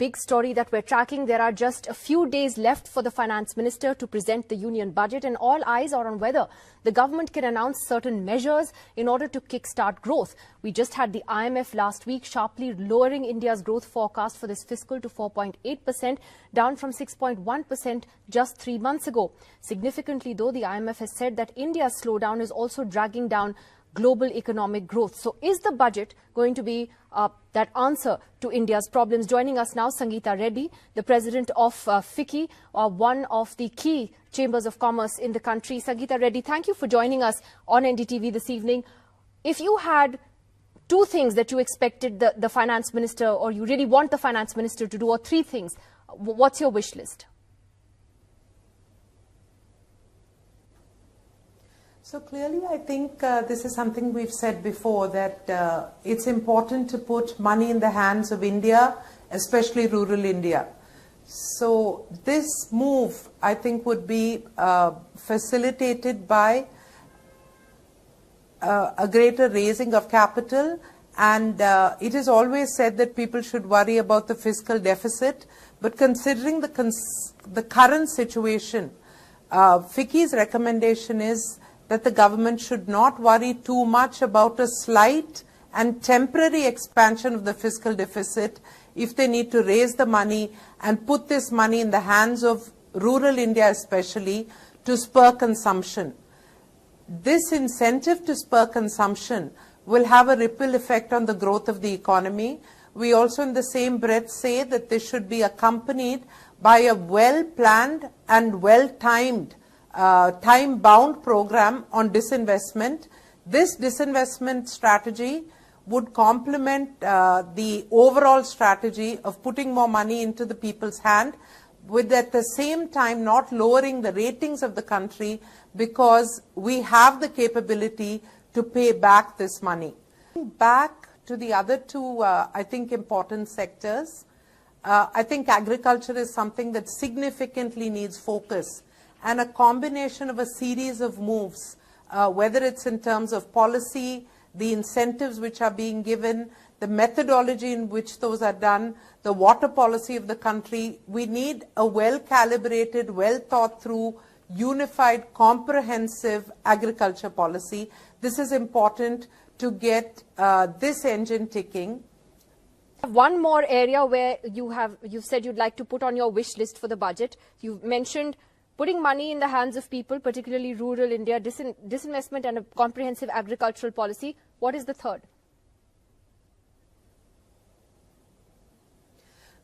big story that we're tracking. There are just a few days left for the finance minister to present the union budget, and all eyes are on whether the government can announce certain measures in order to kickstart growth. We just had the IMF last week sharply lowering India's growth forecast for this fiscal to 4.8%, down from 6.1% just 3 months ago. Significantly, though, the IMF has said that India's slowdown is also dragging down global economic growth. So is the budget going to be that answer to India's problems? Joining us now, Sangita Reddy, the president of FICCI, one of the key chambers of commerce in the country. Sangita Reddy, thank you for joining us on NDTV this evening. If you had two things that you expected the finance minister, or you really want the finance minister to do, or three things, what's your wish list? So clearly, I think this is something we've said before, that it's important to put money in the hands of India, especially rural India. So this move, I think, would be facilitated by a greater raising of capital. And it is always said that people should worry about the fiscal deficit. But considering the current situation, FICCI's recommendation is that the government should not worry too much about a slight and temporary expansion of the fiscal deficit if they need to raise the money and put this money in the hands of rural India especially to spur consumption. This incentive to spur consumption will have a ripple effect on the growth of the economy. We also in the same breath say that this should be accompanied by a well-planned and well-timed time-bound program on disinvestment. This disinvestment strategy would complement the overall strategy of putting more money into the people's hand, with at the same time not lowering the ratings of the country, because we have the capability to pay back this money. Back to the other two, I think, important sectors. I think agriculture is something that significantly needs focus, and a combination of a series of moves, whether it's in terms of policy, the incentives which are being given, the methodology in which those are done, the water policy of the country. We need a well-calibrated, well-thought-through, unified, comprehensive agriculture policy. This is important to get this engine ticking. One more area where you've said you'd like to put on your wish list for the budget. You've mentioned putting money in the hands of people, particularly rural India, disinvestment and a comprehensive agricultural policy. What is the third?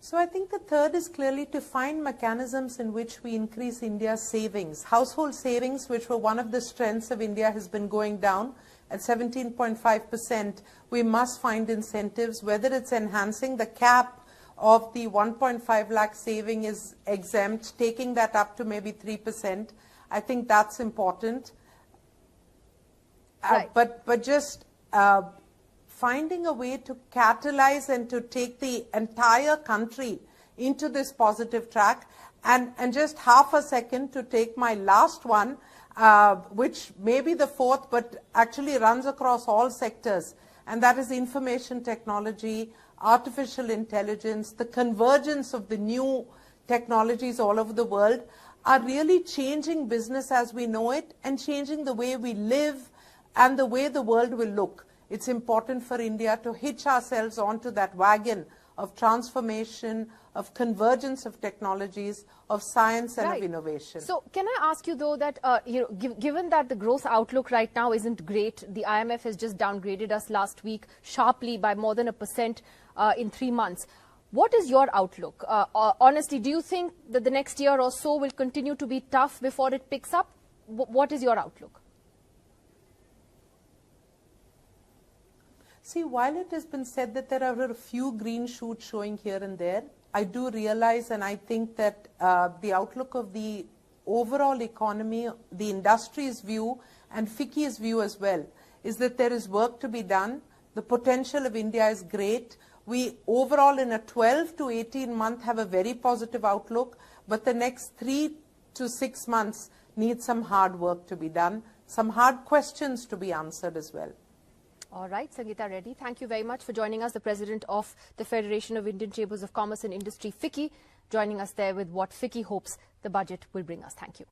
So I think the third is clearly to find mechanisms in which we increase India's savings. Household savings, which were one of the strengths of India, has been going down at 17.5%. We must find incentives, whether it's enhancing the cap of the 1.5 lakh saving is exempt, taking that up to maybe 3%. I think that's important. Right. But just finding a way to catalyze and to take the entire country into this positive track. And just half a second to take my last one, which may be the fourth, but actually runs across all sectors, and that is information technology, artificial intelligence. The convergence of the new technologies all over the world are really changing business as we know it and changing the way we live and the way the world will look. It's important for India to hitch ourselves onto that wagon of transformation, of convergence of technologies, of science and of innovation. So can I ask you, though, that given that the growth outlook right now isn't great, the IMF has just downgraded us last week sharply by more than 1% in 3 months. What is your outlook? Honestly, do you think that the next year or so will continue to be tough before it picks up? What is your outlook? See, while it has been said that there are a few green shoots showing here and there, I do realize, and I think that the outlook of the overall economy, the industry's view, and FICCI's view as well, is that there is work to be done. The potential of India is great. We overall in a 12 to 18 month have a very positive outlook, but the next 3 to 6 months need some hard work to be done, some hard questions to be answered as well. All right, Sangita, Reddy, thank you very much for joining us, the President of the Federation of Indian Chambers of Commerce and Industry, FICCI, joining us there with what FICCI hopes the budget will bring us. Thank you.